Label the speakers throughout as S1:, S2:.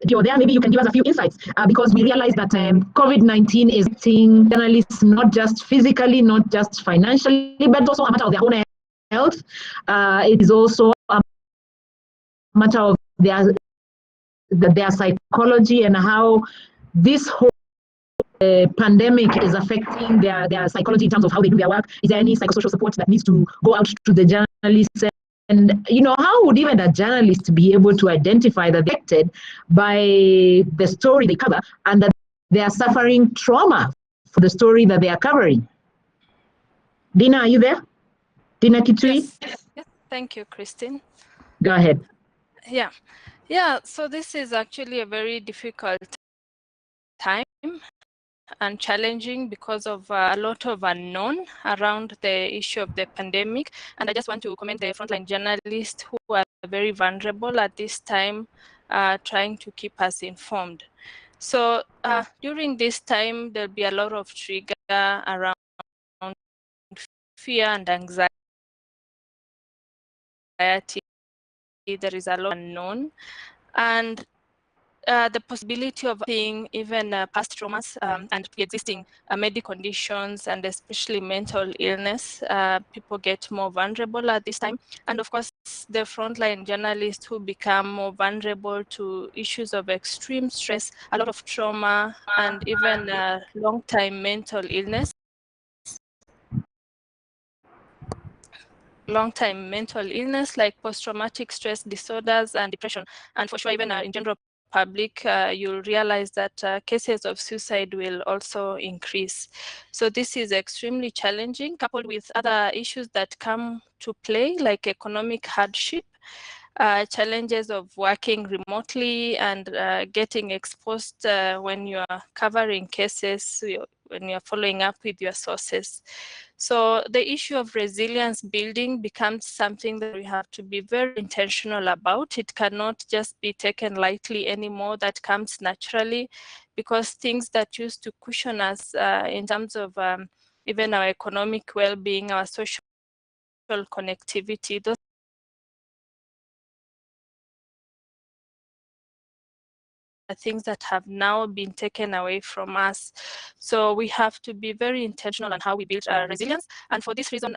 S1: You're there, maybe you can give us a few insights because we realize that COVID-19 is affecting journalists not just physically, not just financially, but also a matter of their own health. It is also a matter of their psychology and how this whole pandemic is affecting their psychology in terms of how they do their work. Is there any psychosocial support that needs to go out to the journalists? And how would even a journalist be able to identify that they're affected by the story they cover and that they are suffering trauma for the story that they are covering? Dina, are you there? Dina Kitui?
S2: Yes. Thank you, Christine.
S1: Go ahead.
S2: Yeah, so this is actually a very difficult time and challenging because of a lot of unknown around the issue of the pandemic. And I just want to commend the frontline journalists who are very vulnerable at this time, trying to keep us informed. So during this time, there'll be a lot of trigger around fear and anxiety. There is a lot unknown. And the possibility of seeing even past traumas and pre-existing medical conditions and especially mental illness, people get more vulnerable at this time. And of course, the frontline journalists who become more vulnerable to issues of extreme stress, a lot of trauma, and even long-time mental illness. Long-time mental illness like post-traumatic stress disorders and depression. And for sure, even in general public, you'll realize that cases of suicide will also increase. So this is extremely challenging, coupled with other issues that come to play, like economic hardship, challenges of working remotely and getting exposed when you are covering cases, when you're following up with your sources. So the issue of resilience building becomes something that we have to be very intentional about. It cannot just be taken lightly anymore. That comes naturally, because things that used to cushion us in terms of even our economic well-being, our social connectivity, those things that have now been taken away from us. So we have to be very intentional on how we build resilience. And for this reason,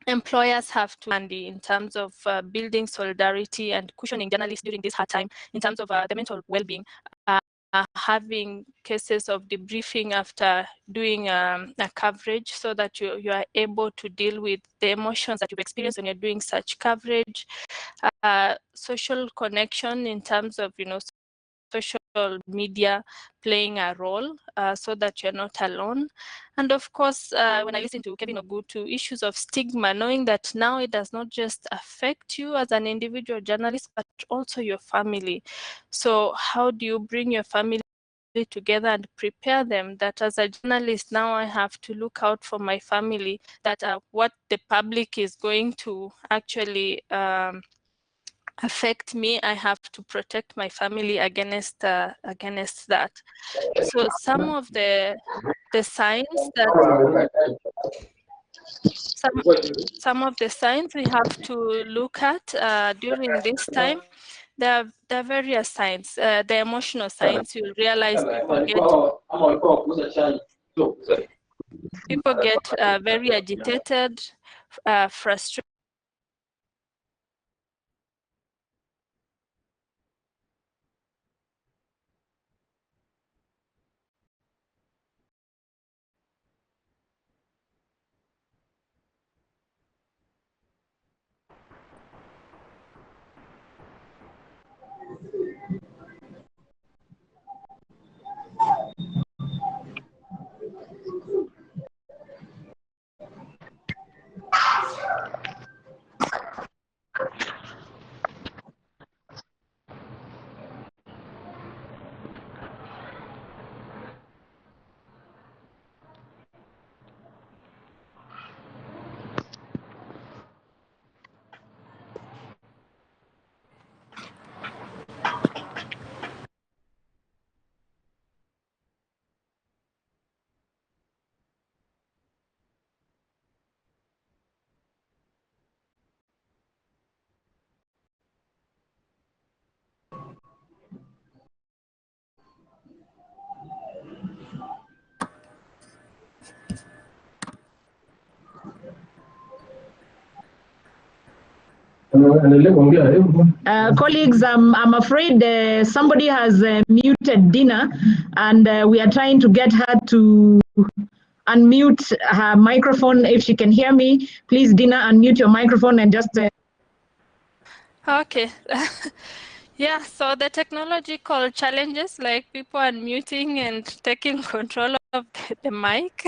S2: employers have to handy in terms of building solidarity and cushioning journalists during this hard time in terms of the mental well-being. Having cases of debriefing after doing a coverage so that you are able to deal with the emotions that you've experienced when you're doing such coverage. Social connection in terms of, social media playing a role so that you're not alone. And of course, when I listen to Kevin Ogutu, issues of stigma, knowing that now it does not just affect you as an individual journalist, but also your family. So how do you bring your family together and prepare them that as a journalist now I have to look out for my family, that what the public is going to actually affect me, I have to protect my family against that. So some of the signs that some of the signs we have to look at during this time, there are various signs. The emotional signs, you'll realize people get very agitated, frustrated.
S1: Colleagues, I'm afraid somebody has muted Dina, and we are trying to get her to unmute her microphone. If she can hear me, please, Dina, unmute your microphone and just...
S2: Okay. Yeah, so the technological challenges like people unmuting and taking control of the mic.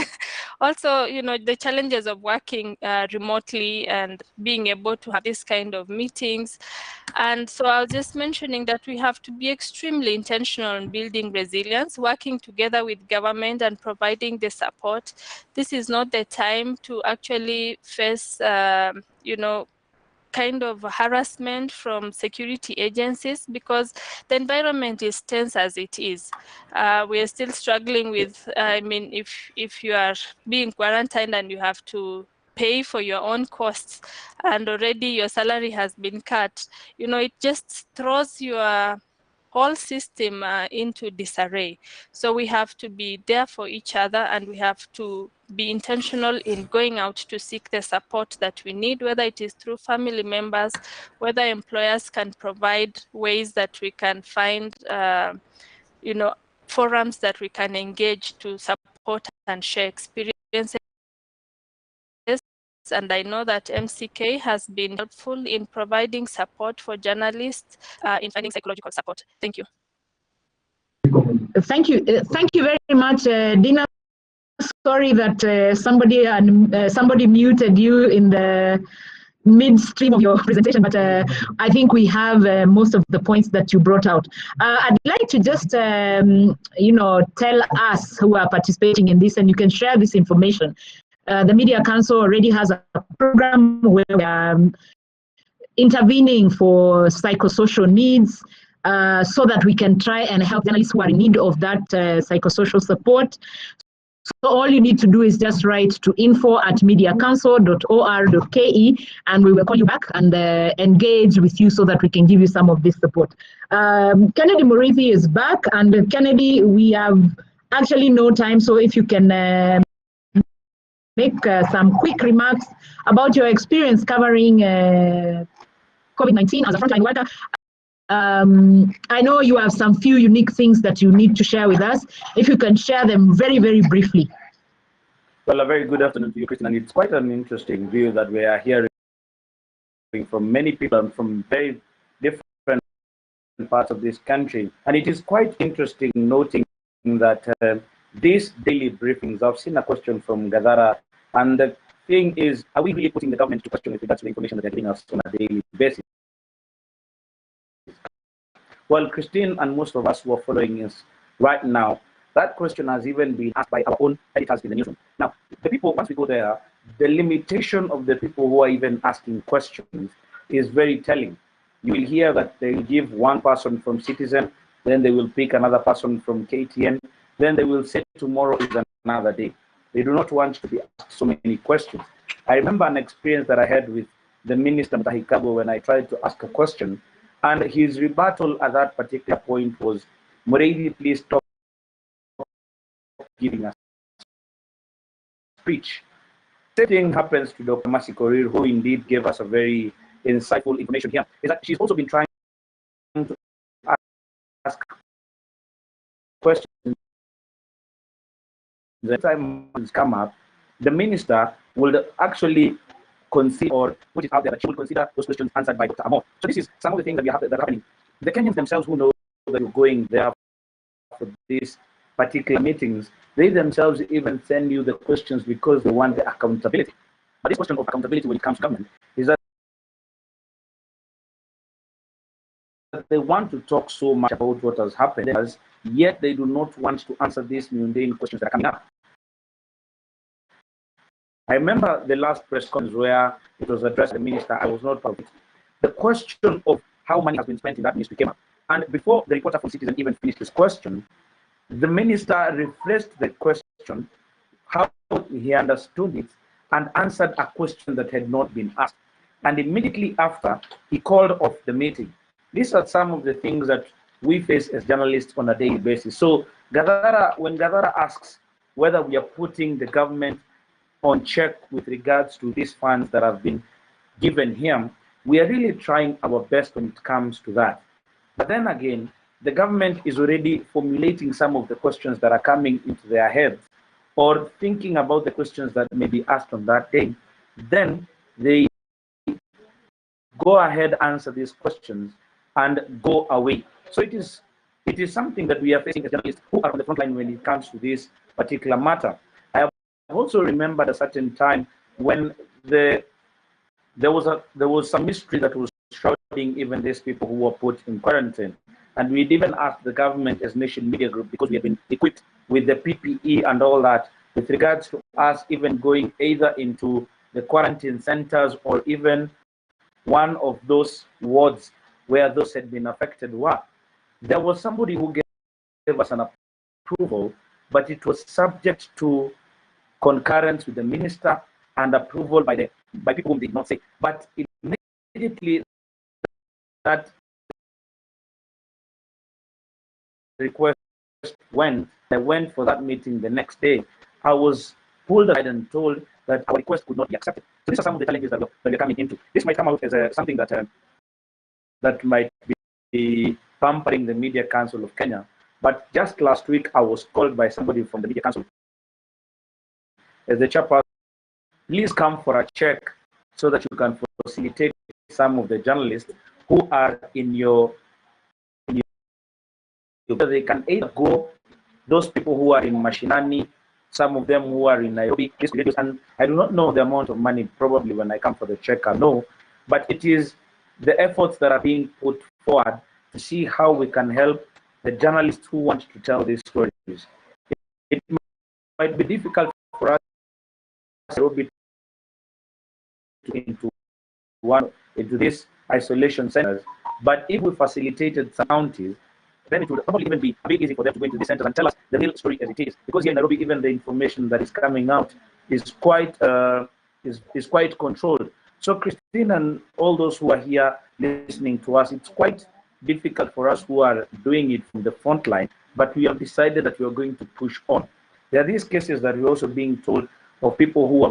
S2: Also, the challenges of working remotely and being able to have this kind of meetings. And so I was just mentioning that we have to be extremely intentional in building resilience, working together with government and providing the support. This is not the time to actually face, kind of harassment from security agencies because the environment is tense as it is. We are still struggling with, if you are being quarantined and you have to pay for your own costs and already your salary has been cut, it just throws your whole system into disarray. So we have to be there for each other and we have to be intentional in going out to seek the support that we need, whether it is through family members, whether employers can provide ways that we can find, forums that we can engage to support and share experiences. And I know that MCK has been helpful in providing support for journalists in finding psychological support. Thank you.
S1: Thank you. Thank you very much, Dina. Sorry that somebody muted you in the midstream of your presentation, but I think we have most of the points that you brought out. I'd like to just, tell us who are participating in this, and you can share this information. The Media Council already has a program where we are intervening for psychosocial needs so that we can try and help journalists who are in need of that psychosocial support. So all you need to do is just write to info@mediacouncil.or.ke and we will call you back and engage with you so that we can give you some of this support. Kennedy Murithi is back, and Kennedy, we have actually no time, so if you can make some quick remarks about your experience covering COVID-19 as a frontline worker. I know you have some few unique things that you need to share with us. If you can share them very, very briefly.
S3: Well, a very good afternoon to you, Christian. And it's quite an interesting view that we are hearing from many people and from very different parts of this country. And it is quite interesting noting that these daily briefings, I've seen a question from Gadara, and the thing is, are we really putting the government to question with regards to the information that they're giving us on a daily basis? Well, Christine and most of us who are following us right now, that question has even been asked by our own editors in the newsroom. Now, the people, once we go there, the limitation of the people who are even asking questions is very telling. You will hear that they will give one person from Citizen, then they will pick another person from KTN, then they will say tomorrow is another day. They do not want to be asked so many questions. I remember an experience that I had with the Minister Mutahikago when I tried to ask a question, and his rebuttal at that particular point was, Murithi, please stop giving us speech. Same thing happens to Dr. Mercy Korir, who indeed gave us a very insightful information here, is that she's also been trying to ask questions. The time has come up, the minister will actually consider, or put it out there that she will consider those questions answered by Dr. Amor. So this is some of the things that are happening. The Kenyans themselves who know that you're going there for these particular meetings, they themselves even send you the questions because they want the accountability. But this question of accountability when it comes to government is that they want to talk so much about what has happened, yet they do not want to answer these mundane questions that are coming up. I remember the last press conference where it was addressed to the minister. I was not part of it. The question of how money has been spent in that ministry came up. And before the reporter from Citizen even finished his question, the minister rephrased the question, how he understood it, and answered a question that had not been asked. And immediately after, he called off the meeting. These are some of the things that we face as journalists on a daily basis. So Gadara, when Gadara asks whether we are putting the government on check with regards to these funds that have been given him, We are really trying our best when it comes to that. But then again, the government is already formulating some of the questions that are coming into their heads, or thinking about the questions that may be asked on that day. Then they go ahead, answer these questions, and go away. So it is something that we are facing as journalists who are on the front line when it comes to this particular matter. I have also remembered a certain time when there was some mystery that was shrouding even these people who were put in quarantine. And we'd even asked the government as Nation Media Group, because we have been equipped with the PPE and all that, with regards to us even going either into the quarantine centers or even one of those wards where those had been affected were. There was somebody who gave us an approval, but it was subject to concurrence with the minister and approval by people whom they did not say. But immediately that request I went for that meeting the next day, I was pulled aside and told that our request could not be accepted. So these are some of the challenges that we're coming into. This might come out as something that that might be pampering the Media Council of Kenya. But just last week, I was called by somebody from the Media Council as the chairperson. Please come for a check so that you can facilitate some of the journalists who are in your they can either go, those people who are in Mashinani, some of them who are in Nairobi, and I do not know the amount of money. Probably when I come for the check, I know, but it is the efforts that are being put forward to see how we can help the journalists who want to tell these stories. It might be difficult for us Nairobi into these isolation centers, but if we facilitated some counties, then it would probably even be a bit easy for them to go into the centers and tell us the real story as it is. Because here in Nairobi, even the information that is coming out is quite quite controlled. So Christine and all those who are here listening to us, it's quite difficult for us who are doing it from the front line, but we have decided that we are going to push on. There are these cases that we're also being told of people who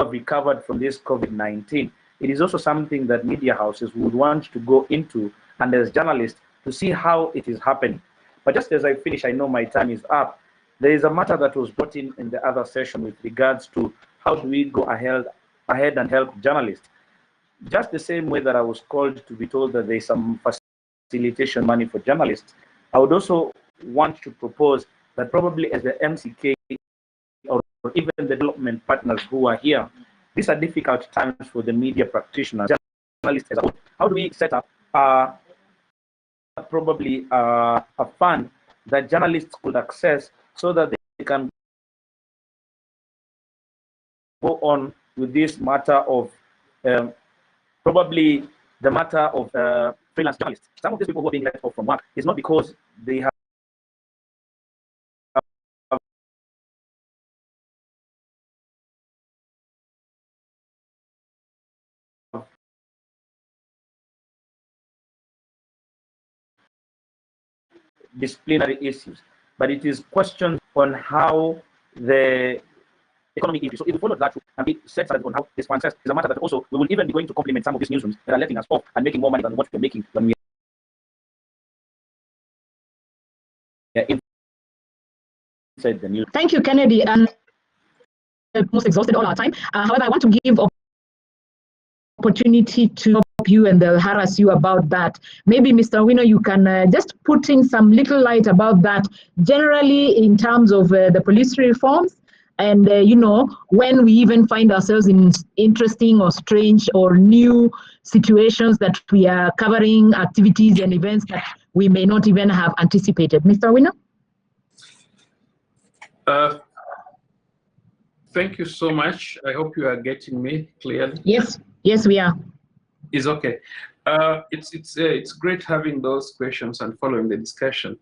S3: have recovered from this COVID-19. It is also something that media houses would want to go into, and as journalists, to see how it is happening. But just as I finish, I know my time is up. There is a matter that was brought in the other session with regards to how do we go ahead and help journalists. Just the same way that I was called to be told that there's some facilitation money for journalists, I would also want to propose that probably as the MCK or even the development partners who are here, these are difficult times for the media practitioners, journalists as a whole. How do we set up probably a fund that journalists could access so that they can go on with this matter of probably the matter of freelance journalists. Some of these people who are being let off from work is not because they have disciplinary issues, but it is questions on how the economy is. So if we follow that and we set aside on how this one says, is a matter that also we will even be going to complement some of these newsrooms that are letting us off and making more money than what we're making when we are inside the news.
S1: Thank you, Kennedy. And almost exhausted all our time. However, I want to give opportunity to help you, and they'll harass you about that. Maybe Mr. Wino, you can just put in some little light about that, generally in terms of the police reforms, and you know, when we even find ourselves in interesting or strange or new situations that we are covering activities and events that we may not even have anticipated. Mr. Wino?
S4: Thank you so much. I hope you are getting me clearly.
S1: Yes, we are.
S4: It's okay. It's great having those questions and following the discussion.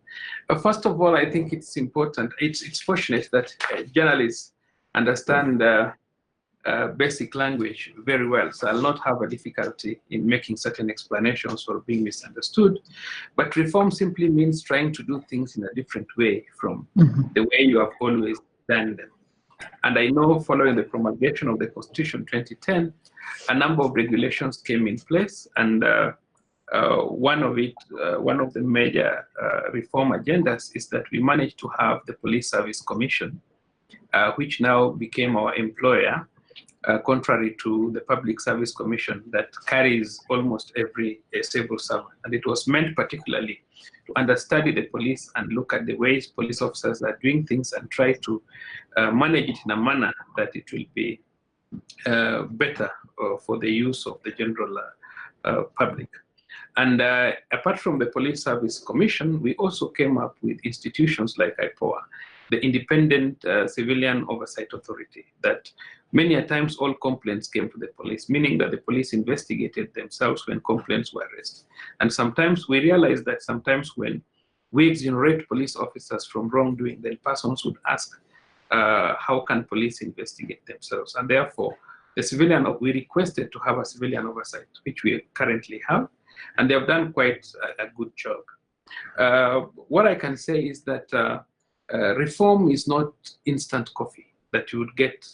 S4: First of all, I think it's important. It's fortunate that journalists understand basic language very well, so I'll not have a difficulty in making certain explanations or being misunderstood. But reform simply means trying to do things in a different way from the way you have always done them. And I know following the promulgation of the Constitution 2010, a number of regulations came in place, and one of the major reform agendas is that we managed to have the Police Service Commission, which now became our employer, contrary to the Public Service Commission that carries almost every civil servant. And it was meant particularly to understudy the police and look at the ways police officers are doing things and try to manage it in a manner that it will be better for the use of the general public. And apart from the Police Service Commission, we also came up with institutions like IPOA, the Independent Civilian Oversight Authority, that many a times all complaints came to the police, meaning that the police investigated themselves when complaints were raised. And sometimes we realized that sometimes when we exonerate police officers from wrongdoing, then persons would ask, how can police investigate themselves? And therefore, we requested to have a civilian oversight, which we currently have, and they have done quite a good job. What I can say is that reform is not instant coffee that you would get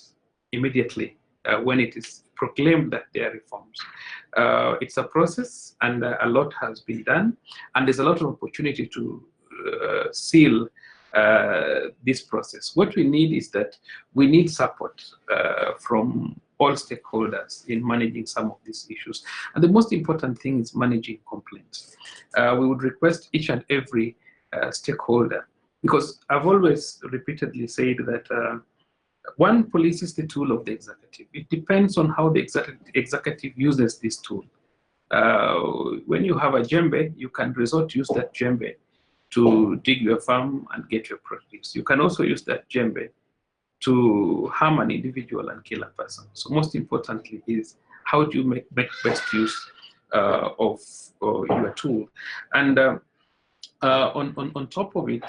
S4: immediately when it is proclaimed that there are reforms. It's a process, and a lot has been done, and there's a lot of opportunity to seal this process. What we need is that we need support from all stakeholders in managing some of these issues. And the most important thing is managing complaints. We would request each and every stakeholder, because I've always repeatedly said that one, police is the tool of the executive. It depends on how the executive uses this tool. When you have a djembe, you can resort to use that djembe to dig your farm and get your produce. You can also use that djembe to harm an individual and kill a person. So most importantly is how do you make best use of your tool. And on top of it,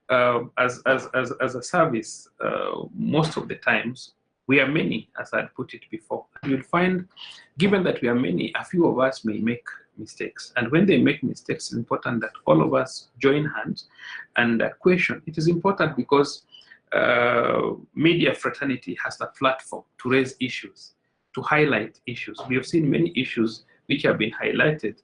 S4: as a service, most of the times, we are many, as I put it before. You'll find, given that we are many, a few of us may make mistakes. And when they make mistakes, it's important that all of us join hands and question. It is important because media fraternity has a platform to raise issues, to highlight issues. We have seen many issues which have been highlighted,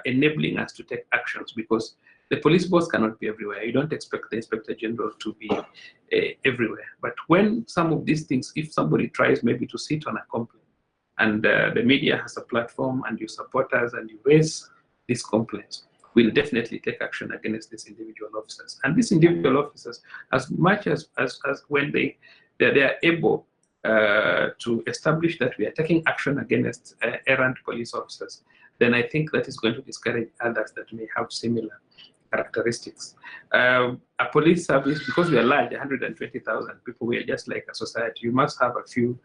S4: enabling us to take actions, because the police boss cannot be everywhere. You don't expect the Inspector General to be everywhere. But when some of these things, if somebody tries maybe to sit on a complaint, and the media has a platform, and you support us and you raise these complaints, we'll definitely take action against these individual officers. And these individual officers, as much as when they are able to establish that we are taking action against errant police officers, then I think that is going to discourage others that may have similar characteristics. A police service, because we are large, 120,000 people, we are just like a society. You must have a few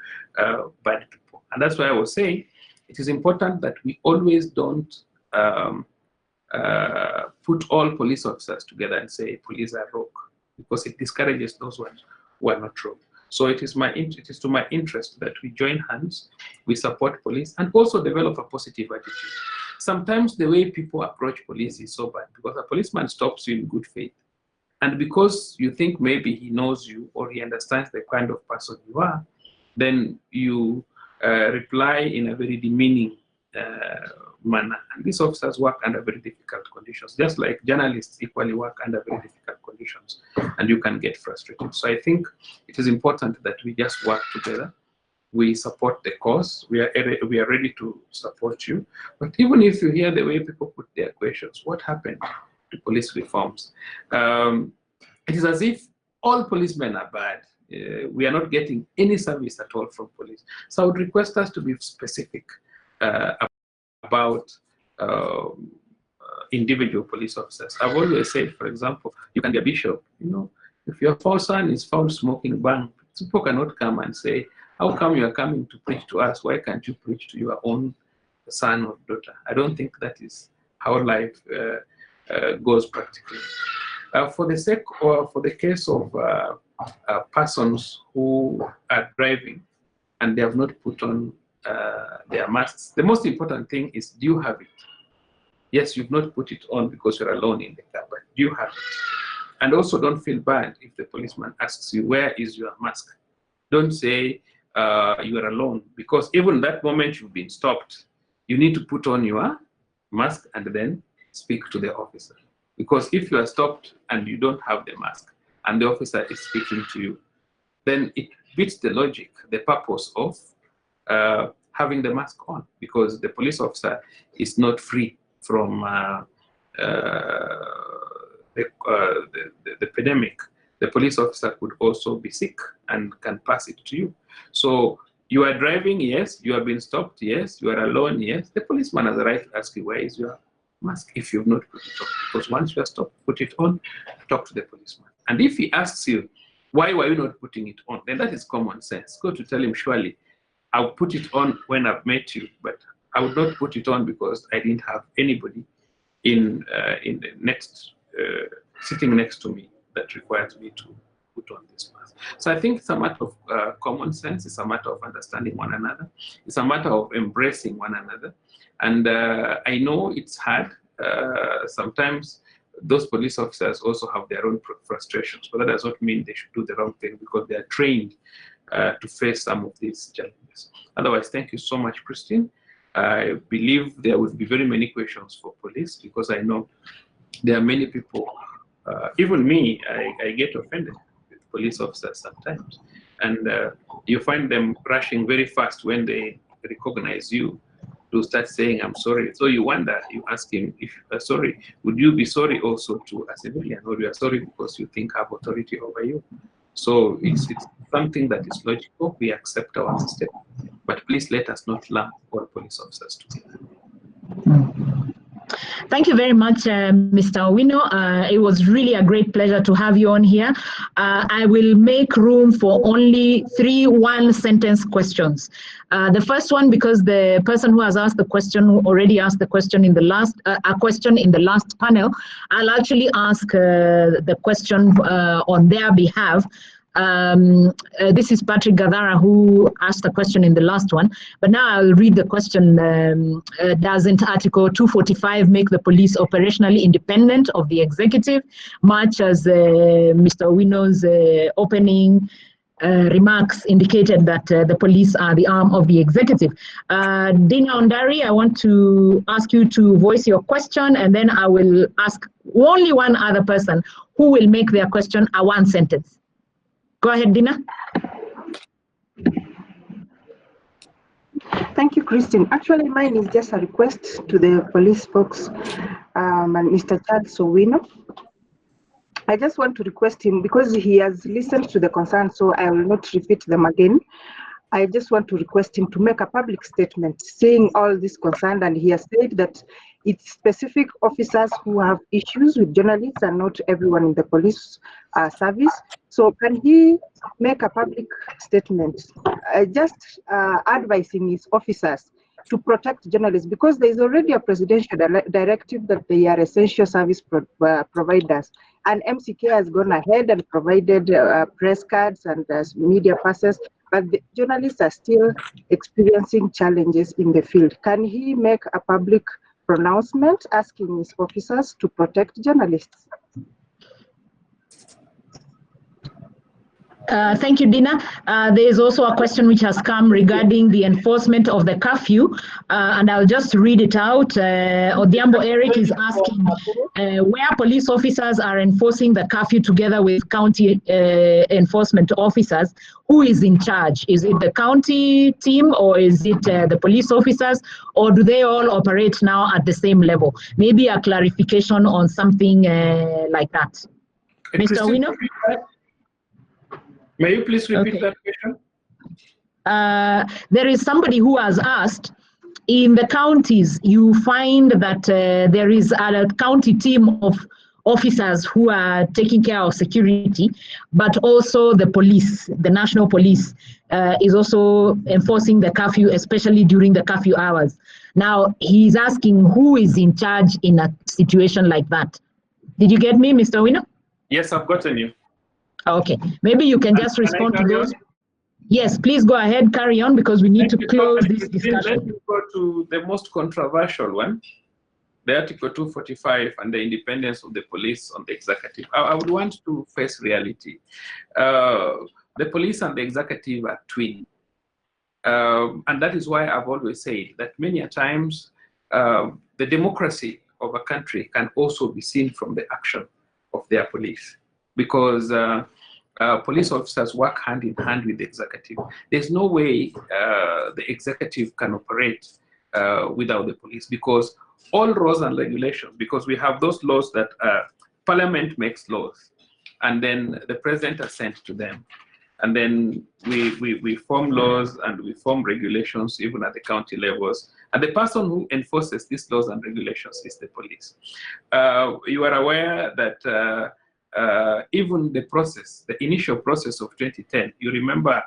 S4: bad people. And that's why I was saying it is important that we always don't put all police officers together and say police are rogue, because it discourages those ones who are not rogue. So it is to my interest that we join hands, we support police, and also develop a positive attitude. Sometimes the way people approach police is so bad, because a policeman stops you in good faith. And because you think maybe he knows you or he understands the kind of person you are, then you reply in a very demeaning manner. And these officers work under very difficult conditions, just like journalists equally work under very difficult conditions, and you can get frustrated. So I think it is important that we just work together. We support the cause. We are ready to support you. But even if you hear the way people put their questions, what happened to police reforms? It is as if all policemen are bad. We are not getting any service at all from police. So I would request us to be specific about individual police officers. I've always said, for example, you can be a bishop. You know, if your son is found smoking bang, people cannot come and say, how come you are coming to preach to us? Why can't you preach to your own son or daughter? I don't think that is how life goes practically. For the case of persons who are driving and they have not put on their masks, the most important thing is, do you have it? Yes, you've not put it on because you're alone in the car, but do you have it? And also don't feel bad if the policeman asks you, where is your mask? Don't say you are alone, because even that moment you've been stopped, you need to put on your mask and then speak to the officer. Because if you are stopped and you don't have the mask and the officer is speaking to you, then it beats the logic, the purpose of having the mask on, because the police officer is not free from the pandemic. The police officer could also be sick and can pass it to you. So you are driving, yes. You have been stopped, yes. You are alone, yes. The policeman has the right to ask you, where is your mask, if you've not put it on? Because once you are stopped, put it on, talk to the policeman. And if he asks you, why were you not putting it on? Then that is common sense. Go to tell him, surely, I'll put it on when I've met you, but I would not put it on because I didn't have anybody in the next, sitting next to me that requires me to put on this mask. So I think it's a matter of common sense. It's a matter of understanding one another. It's a matter of embracing one another. And I know it's hard. Sometimes those police officers also have their own frustrations, but that does not mean they should do the wrong thing, because they are trained to face some of these challenges. Otherwise, thank you so much, Christine. I believe there will be very many questions for police, because I know there are many people, even me, I get offended with police officers sometimes. And you find them rushing very fast when they recognize you to start saying, I'm sorry. So you wonder, you ask him, if sorry, would you be sorry also to a civilian, or you are sorry because you think I have authority over you? So it's something that is logical. We accept our mistake, but please let us not lump all police officers together.
S1: Thank you very much, Mr. Owino. It was really a great pleasure to have you on here. I will make room for only 3 one-sentence questions. The first one, because the person who has asked the question already asked the question in the last panel, I'll actually ask the question on their behalf. This is Patrick Gadara, who asked the question in the last one, but now I'll read the question. Doesn't Article 245 make the police operationally independent of the executive, much as Mr. Owino's opening remarks indicated that the police are the arm of the executive? Dina Ondari, I want to ask you to voice your question, and then I will ask only one other person who will make their question a one sentence. Go ahead, Dina.
S5: Thank you, Christine. Actually, mine is just a request to the police folks and Mr. Charles Owino. I just want to request him, because he has listened to the concerns, so I will not repeat them again. I just want to request him to make a public statement saying all this concern, and he has said that it's specific officers who have issues with journalists and not everyone in the police service. So can he make a public statement just advising his officers to protect journalists, because there is already a presidential directive that they are essential service providers, and MCK has gone ahead and provided press cards and media passes, but the journalists are still experiencing challenges in the field. Can he make a public pronouncement asking his officers to protect journalists?
S1: Thank you, Dina. There is also a question which has come regarding the enforcement of the curfew, and I'll just read it out. Odiambo Eric is asking where police officers are enforcing the curfew together with county enforcement officers. Who is in charge? Is it the county team, or is it the police officers, or do they all operate now at the same level? Maybe a clarification on something like that. Mr. Owino?
S4: May you please repeat that question?
S1: There is somebody who has asked, in the counties, you find that there is a county team of officers who are taking care of security, but also the police, the national police, is also enforcing the curfew, especially during the curfew hours. Now, he's asking who is in charge in a situation like that. Did you get me, Mr. Owino?
S4: Yes, I've gotten you.
S1: Okay, maybe you can just respond to those. Yes, please go ahead, carry on, because we need to close this discussion.
S4: Let me go to the most controversial one, the Article 245 and the independence of the police on the executive. I would want to face reality. the police and the executive are twin. And that is why I've always said that many a times the democracy of a country can also be seen from the action of their police, because police officers work hand in hand with the executive. There's no way the executive can operate without the police, because all laws and regulations, because we have those laws that Parliament makes laws, and then the President assents to them. And then we form laws and we form regulations even at the county levels. And the person who enforces these laws and regulations is the police. You are aware that even the process, the initial process of 2010, you remember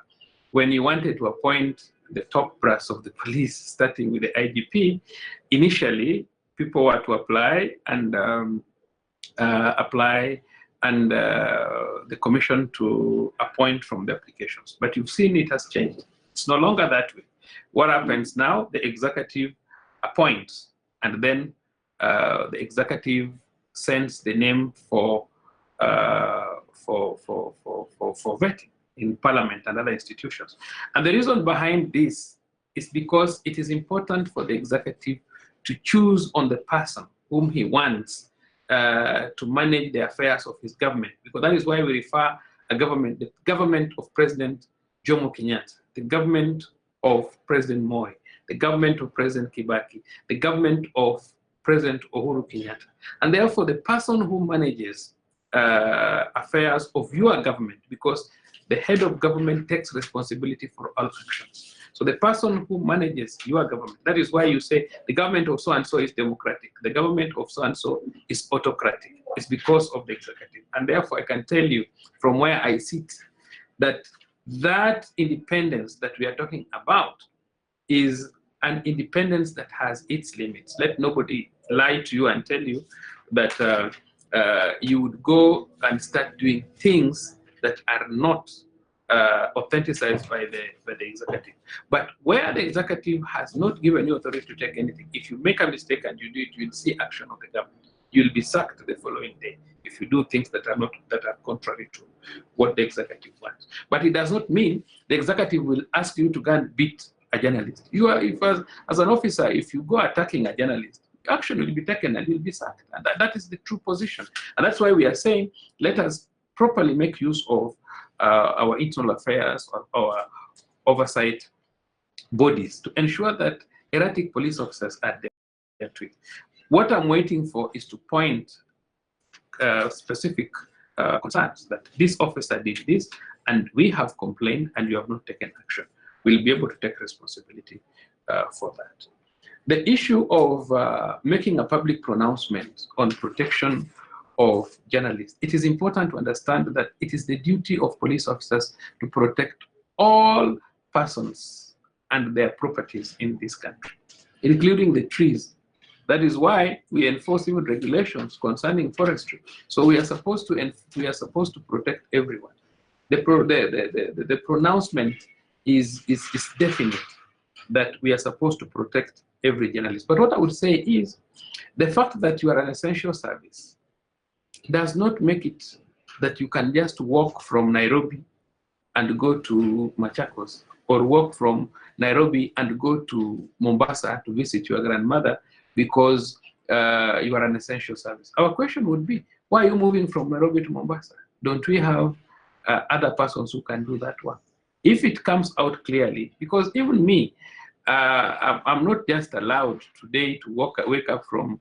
S4: when you wanted to appoint the top brass of the police, starting with the IGP, initially people were to apply and the commission to appoint from the applications. But you've seen it has changed. It's no longer that way. What happens now, the executive appoints, and then the executive sends the name for vetting in Parliament and other institutions. And the reason behind this is because it is important for the executive to choose on the person whom he wants to manage the affairs of his government, because that is why we refer a government, the government of President Jomo Kenyatta, the government of President Moi, the government of President Kibaki, the government of President Uhuru Kenyatta. And therefore, the person who manages affairs of your government, because the head of government takes responsibility for all actions. So the person who manages your government, that is why you say the government of so-and-so is democratic, the government of so-and-so is autocratic. It's because of the executive. And therefore, I can tell you from where I sit that that independence that we are talking about is an independence that has its limits. Let nobody lie to you and tell you that you would go and start doing things that are not authenticized by the executive. But where the executive has not given you authority to take anything, if you make a mistake and you do it, you'll see action of the government. You'll be sacked the following day if you do things that are contrary to what the executive wants. But it does not mean the executive will ask you to go and beat a journalist. You are, as an officer, if you go attacking a journalist, action will be taken and you'll be sacked. And that is the true position. And that's why we are saying, let us properly make use of our internal affairs or our oversight bodies to ensure that erratic police officers are dealt with. What I'm waiting for is to point specific concerns that this officer did this and we have complained and you have not taken action. We'll be able to take responsibility for that. The issue of making a public pronouncement on protection of journalists, it is important to understand that it is the duty of police officers to protect all persons and their properties in this country, including the trees. That is why we enforce even regulations concerning forestry. So we are supposed to protect everyone. The pronouncement is definite that we are supposed to protect every journalist. But what I would say is the fact that you are an essential service does not make it that you can just walk from Nairobi and go to Machakos, or walk from Nairobi and go to Mombasa to visit your grandmother because you are an essential service. Our question would be, why are you moving from Nairobi to Mombasa? Don't we have other persons who can do that one? If it comes out clearly, because even me, I'm not just allowed today to wake up from,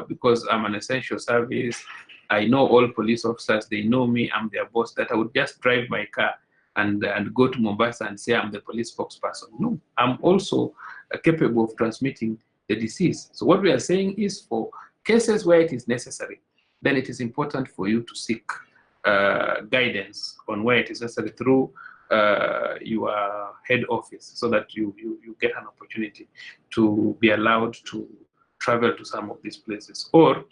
S4: because I'm an essential service, I know all police officers, they know me, I'm their boss, that I would just drive my car and go to Mombasa and say I'm the police spokesperson. No, I'm also capable of transmitting the disease. So what we are saying is, for cases where it is necessary, then it is important for you to seek guidance on where it is necessary through your head office, so that you get an opportunity to be allowed to travel to some of these places. Or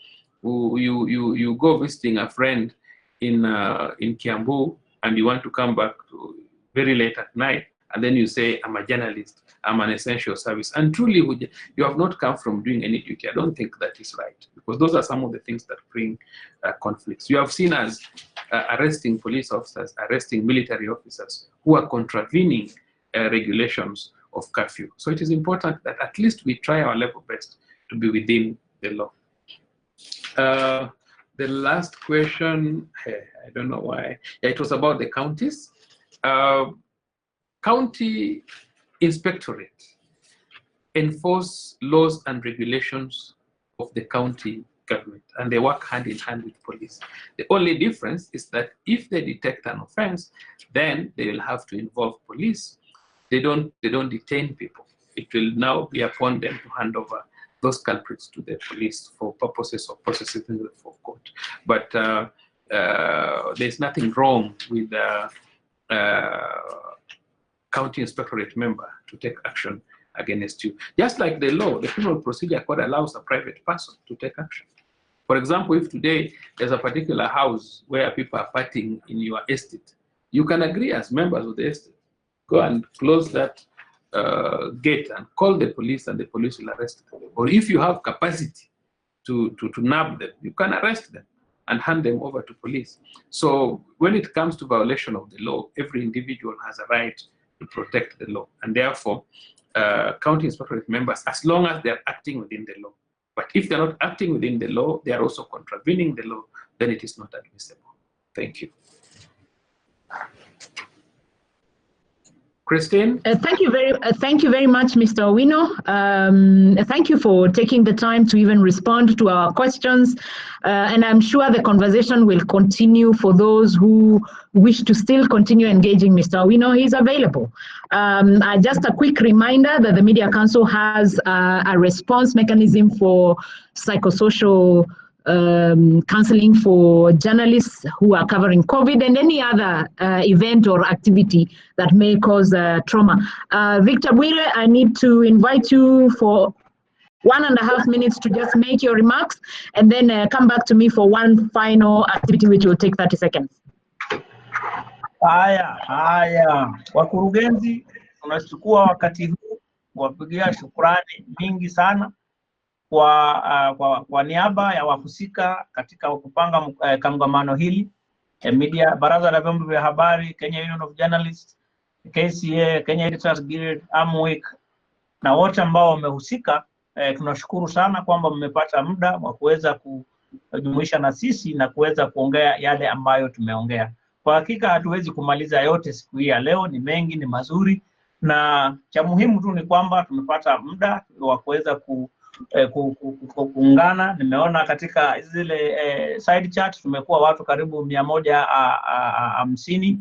S4: you go visiting a friend in Kiambu and you want to come back to very late at night, and then you say, I'm a journalist, I'm an essential service, and truly you have not come from doing any duty. I don't think that is right, because those are some of the things that bring conflicts. You have seen us arresting police officers, arresting military officers who are contravening regulations of curfew. So it is important that at least we try our level best to be within the law. The last question, I don't know why. Yeah, it was about the counties. County inspectorate enforce laws and regulations of the county government, and they work hand in hand with police. The only difference is that if they detect an offense, then they will have to involve police. They don't detain people. It will now be upon them to hand over those culprits to the police for purposes of processing them for court. But there's nothing wrong with county inspectorate member to take action against you. Just like the law, the Criminal Procedure Code allows a private person to take action. For example, if today there's a particular house where people are partying in your estate, you can agree as members of the estate, go and close that gate and call the police, and the police will arrest them. Or if you have capacity to nab them, you can arrest them and hand them over to police. So when it comes to violation of the law, every individual has a right to protect the law. And therefore, county inspectorate members, as long as they're acting within the law. But if they're not acting within the law, they are also contravening the law, then it is not admissible. Thank you. Christine?
S1: Thank you very much, Mr. Owino. Thank you for taking the time to even respond to our questions. And I'm sure the conversation will continue for those who wish to still continue engaging Mr. Owino. He's available. Just a quick reminder that the Media Council has a response mechanism for psychosocial counseling for journalists who are covering COVID and any other event or activity that may cause trauma. Victor Bwire, I need to invite you for 1.5 minutes to just make your remarks, and then come back to me for one final activity which will take 30 seconds.
S6: Haya, wakurugenzi, tunachukua wakati huu kuwapigia shukrani mingi sana kwa niaba ya wahusika katika kupanga kongamano hili, Baraza la Vyombo vya Habari, Kenya Union of Journalists, KCA, Kenya Editors Guild, AMWIC na wote ambao wamehusika. Tunashukuru sana kwamba mmepata muda wa kuweza kujumuisha na sisi na kuweza kuongea yale ambayo tumeongea. Kwa hakika hatuwezi kumaliza yote siku hii ya leo, ni mengi, ni mazuri, na cha muhimu tu ni kwamba tumepata muda wa kuweza kuungana. Nimeona katika zile side chat tumekuwa watu karibu 150,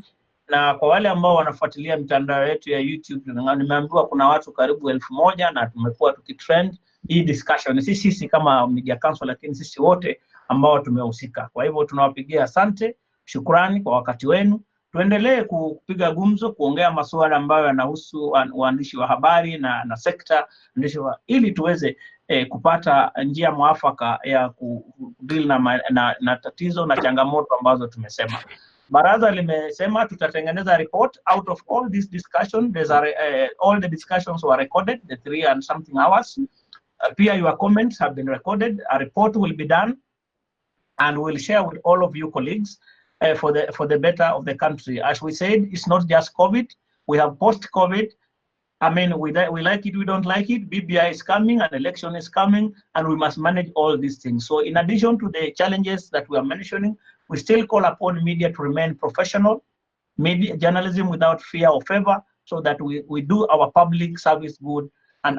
S6: na kwa wale ambao wanafuatilia mitandao yetu ya YouTube nimeambiwa kuna watu karibu 1000, na tumekuwa tukitrend hii discussion, sisi kama Media Council, lakini sisi wote ambao tumehusika. Kwa hivyo tunawapigia asante, shukrani kwa wakati wenu. Tuendelee kupiga gumzo, kuongea masuala ambayo yanahusu waandishi wa habari na sekta ili tuweze kupata njia mwafaka ya kudeal na tatizo na changamoto ambazo tumesema. Baraza limesema tutatengeneza report out of all this discussion. All the discussions were recorded, the 3 and something hours. Peer, your comments have been recorded. A report will be done and we'll share with all of you colleagues for the better of the country. As we said, it's not just COVID. We have post-COVID. I mean, we like it, we don't like it. BBI is coming, an election is coming, and we must manage all these things. So in addition to the challenges that we are mentioning, we still call upon media to remain professional, media journalism without fear or favor, so that we do our public service good and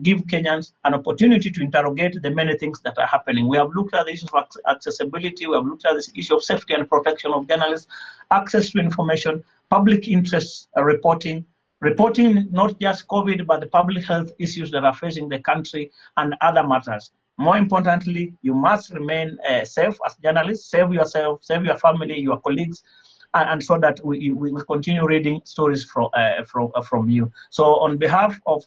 S6: give Kenyans an opportunity to interrogate the many things that are happening. We have looked at the issues of accessibility, we have looked at this issue of safety and protection of journalists, access to information, public interest reporting not just COVID, but the public health issues that are facing the country and other matters. More importantly, you must remain safe as journalists. Save yourself, save your family, your colleagues, and so that we will continue reading stories from you. So on behalf of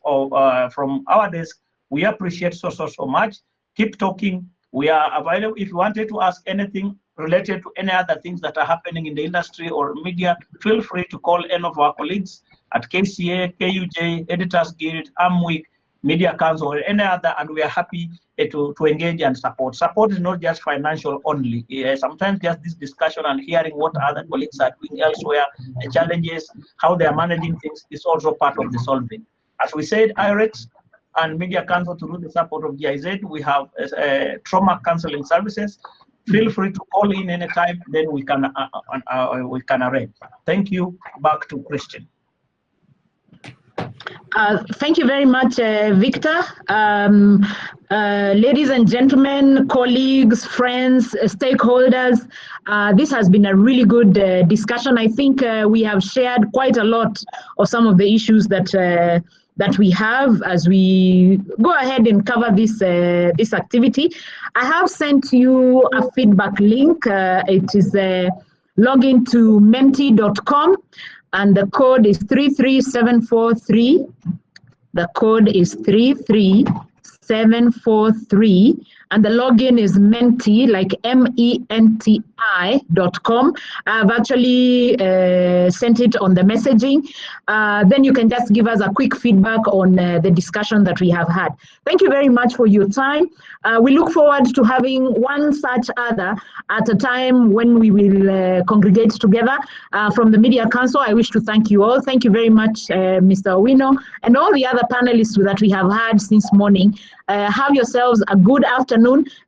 S6: from our desk, we appreciate so much. Keep talking. We are available. If you wanted to ask anything related to any other things that are happening in the industry or media, feel free to call any of our colleagues at KCA, KUJ, Editors Guild, AMWIC, Media Council or any other, and we are happy to engage and support. Support is not just financial only. Sometimes just this discussion and hearing what other colleagues are doing elsewhere, the challenges, how they are managing things is also part of the solving. As we said, IREX and Media Council, through the support of GIZ, we have trauma counseling services. Feel free to call in anytime, then we can arrange. Thank you. Back to Christian.
S1: Thank you very much, Victor. Ladies and gentlemen, colleagues, friends, stakeholders, this has been a really good discussion. I think we have shared quite a lot of some of the issues that we have as we go ahead and cover this this activity. I have sent you a feedback link. It is log into menti.com. And the code is 33743. The code is 33743. And the login is menti, like MENTI.com. I've actually sent it on the messaging. Then you can just give us a quick feedback on the discussion that we have had. Thank you very much for your time. We look forward to having one such other at a time when we will congregate together. From the Media Council, I wish to thank you all. Thank you very much, Mr. Owino, and all the other panelists that we have had since morning. Have yourselves a good afternoon.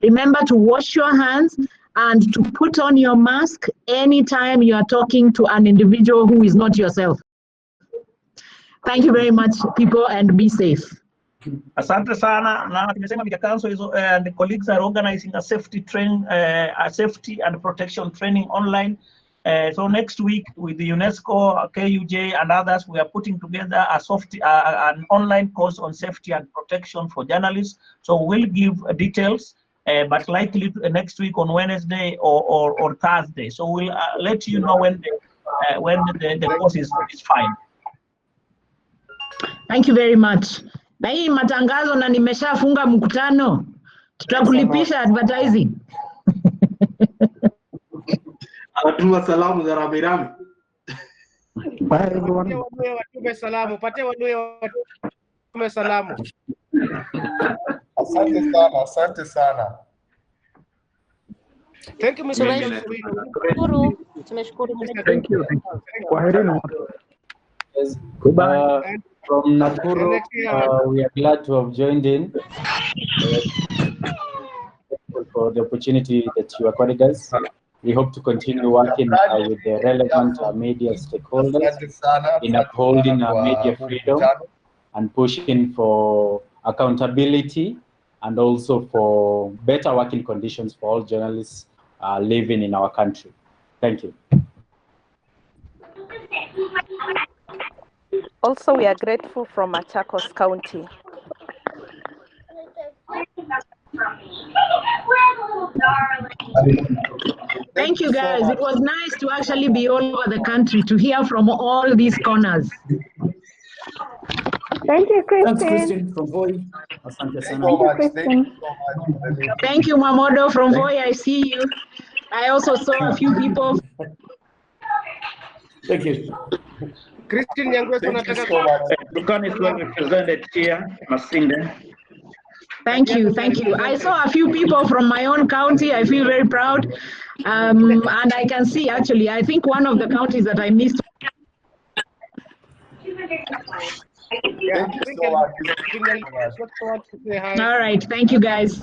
S1: Remember to wash your hands and to put on your mask anytime you are talking to an individual who is not yourself. Thank you very much, people, and be safe.
S6: Asante sana. Na tumesema Media Council is, and the colleagues are organizing a safety and protection training online. So next week with the UNESCO, KUJ, and others, we are putting together an online course on safety and protection for journalists. So we'll give details, but likely next week on Wednesday or Thursday. So we'll let you know when the course is fine.
S1: Thank you very much. Na hii matangazo na nimeshafunga mkutano. Tutakulipisha advertising.
S7: Atuma salamu za Ramirami.
S8: Bye everyone. Watume salamu, pate wadue watume salamu.
S7: Asante sana.
S8: Thank you, Mr.
S9: Thank you. Kwaherini.
S6: Goodbye.
S9: From Nakuru, we are glad to have joined in for the opportunity that you accorded us. We hope to continue working with the relevant media stakeholders in upholding media freedom and pushing for accountability and also for better working conditions for all journalists living in our country. Thank you.
S10: Also, we are grateful from Machakos County.
S1: Thank you, guys. It was nice to actually be all over the country to hear from all these corners.
S11: Thank you, Christian.
S9: Thanks, Christian from Voi.
S1: Thank you, Mamodo from Voi. I see you. I also saw a few people.
S9: Thank you.
S8: Christian Nyangwe,
S1: Thank you. I saw a few people from my own county. I feel very proud. And I can see, actually, I think one of the counties that I missed.
S8: Thank you so much.
S1: All right. Thank you, guys.